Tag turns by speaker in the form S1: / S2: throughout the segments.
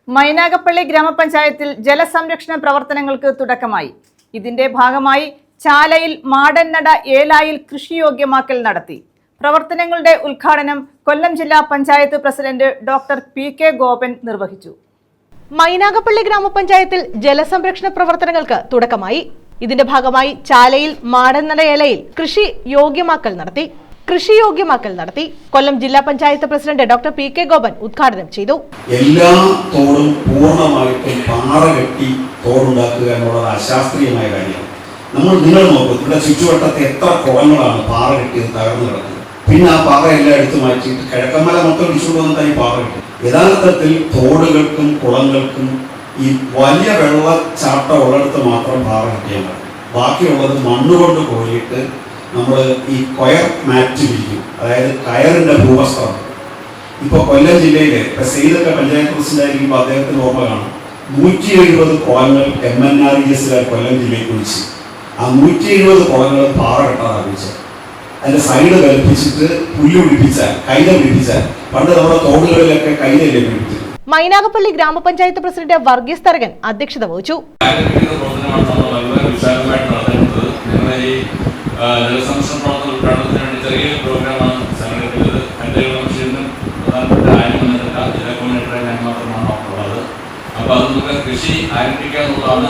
S1: മൈനാഗപ്പള്ളി ഗ്രാമപഞ്ചായത്തിൽ ജലസംരക്ഷണ പ്രവർത്തനങ്ങൾക്ക് തുടക്കമായി. ഇതിന്റെ ഭാഗമായി ചാലയിൽ മാടന്നട ഏലായിൽ കൃഷിയോഗ്യമാക്കൽ നടത്തി. പ്രവർത്തനങ്ങളുടെ ഉദ്ഘാടനം കൊല്ലം ജില്ലാ panchayat president doctor PK Gopan നിർവഹിച്ചു.
S2: മൈനാഗപ്പള്ളി ഗ്രാമപഞ്ചായത്തിൽ ജലസംരക്ഷണ പ്രവർത്തനങ്ങൾക്ക് തുടക്കമായി. ഇതിന്റെ ഭാഗമായി ചാലയിൽ മാടന്നട ഏലയിൽ കൃഷിയോഗ്യമാക്കൽ നടത്തി. കൊല്ലം ജില്ലാ panchayat president doctor PK Gopan ഉദ്ഘാടനം ചെയ്തു.
S3: എല്ലാ തോടും പൂർണ്ണമായിട്ടും പാറ കെട്ടി തോടുണ്ടാക്കുക എന്നുള്ളത് അശാസ്ത്രീയമായ കാര്യമാണ്. നിങ്ങൾ നോക്കും, ഇവിടെ ചുറ്റുവട്ടത്തെ എത്ര കുളങ്ങളാണ് പാറ കെട്ടിയത് തകർന്നു കിടക്കുന്നത്. പിന്നെ ആ പാറ എല്ലാം എടുത്തു മാറ്റിയിട്ട് കിഴക്കന്മല മൊത്തം ഇടിച്ചുകൊണ്ട് വന്നിട്ടാണ് ഈ പാറ കെട്ടി. യഥാർത്ഥത്തിൽ തോടുകൾക്കും കുളങ്ങൾക്കും ഈ വലിയ വെള്ളച്ചാട്ടം ഉള്ളിടത്ത് മാത്രം പാറ കെട്ടിയാൽ മതി. ബാക്കിയുള്ളത് മണ്ണുകൊണ്ട് കോരിയിട്ട് നമ്മൾ ഈ കൊയർ മാറ്റ് വിരിക്കും, അതായത് കയറിന്റെ ഭൂവസ്ത്രം. ഇപ്പോൾ കൊല്ലം ജില്ലയിലെ സെയ്തൊക്കെ പഞ്ചായത്ത് പ്രസിഡന്റായിരിക്കുമ്പോൾ അദ്ദേഹത്തിന് ഓർമ്മ കാണും, 170 കുളങ്ങൾ MNRES കൊല്ലം ജില്ലയിൽ കുഴിച്ച് ആ 170 കുളങ്ങൾ പാറ കെട്ടാറാപ്പിച്ചത്. അതിന്റെ സൈഡ് കൽപ്പിച്ചിട്ട് പുല്ല് പിടിപ്പിച്ചാൽ, കൈത പിടിപ്പിച്ചാൽ, പണ്ട് നമ്മുടെ തോടുകളിലൊക്കെ കൈതയിലെ പിടിപ്പിച്ചത്.
S2: മൈനാഗപ്പള്ളി ഗ്രാമപഞ്ചായത്ത് പ്രസിഡന്റ് വർഗീസ് തരകൻ അധ്യക്ഷത വഹിച്ചു.
S4: ജലസംരക്ഷണ പ്രവർത്തന ഉദ്ഘാടനത്തിന് വേണ്ടി ചെറിയൊരു പ്രോഗ്രാമാണ് സംഘടിപ്പിച്ചത്. എൻ്റെ കൃഷിയിലും പ്രധാനപ്പെട്ട ആര്യമെന്നില്ല, ജില്ലാ കോർഡിനേറ്ററെ ഞാൻ മാത്രമാണ് ഉള്ളത്. അപ്പോൾ അത് നമുക്ക് കൃഷി ആരംഭിക്കുക എന്നുള്ളതാണ്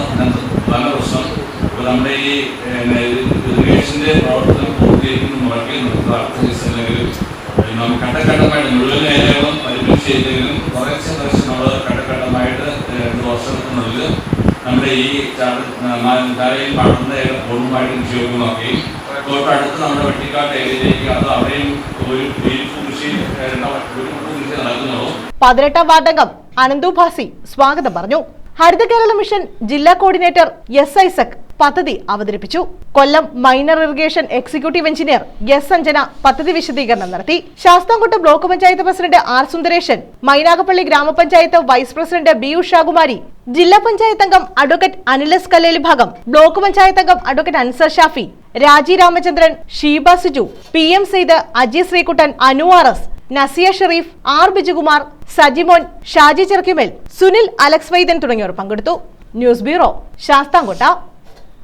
S4: പ്രധാന പ്രശ്നം. ഇപ്പോൾ നമ്മുടെ ഈ ഇറിഗേഷൻ്റെ പ്രവർത്തനം പൂർത്തീകരിക്കുന്ന മുറയ്ക്ക് അല്ലെങ്കിൽ നമുക്ക് ഘട്ടഘട്ടമായിട്ട് മുഴുവൻ ഏരിയകളും പരിമിതി ചെയ്തെങ്കിലും കുറച്ച് നമ്മൾ ഘട്ടഘട്ടമായിട്ട് 2 വർഷത്തിനുള്ളിൽ നമ്മുടെ ഈ ചാലയിൽ പാടുന്ന പൂർണ്ണമായിട്ട് കൃഷിയോഗ്യമാക്കുകയും അടുത്ത് നമ്മുടെ വെട്ടിക്കാട്ട് ഏരിയയിലേക്ക് അത് അവിടെയും ഒരു കൃഷി നടക്കുന്നുള്ളൂ.
S2: 18ാം വാർഡംഗം അനന്തു ഭാസി സ്വാഗതം പറഞ്ഞു. ഹരിത കേരള മിഷൻ ജില്ലാ കോർഡിനേറ്റർ S. ഐസക് പദ്ധതി അവതരിപ്പിച്ചു. Kollam minor irrigation executive engineer S. Anjana പദ്ധതി വിശദീകരണം നടത്തി. Sasthamkotta block panchayat president R. Sundaresan, Mynagappally ഗ്രാമപഞ്ചായത്ത് വൈസ് പ്രസിഡന്റ് B. ഉഷാകുമാരി, ജില്ലാ പഞ്ചായത്ത് അംഗം അഡ്വക്കേറ്റ് അനിലസ് കല്ലേലി ഭാഗം, ബ്ലോക്ക് പഞ്ചായത്ത് അംഗം advocate Ansar Shafi, Raji Ramachandran, Sheeba Siju, PM Sayed, Aji Sreekuttan, Anu RS, Nasiya Shereef, R. Bijukumar, Sajimon, Shaji Cherukkumel, Sunil, Alex Vaidyan തുടങ്ങിയവർ പങ്കെടുത്തു. News bureau, Sasthamkotta.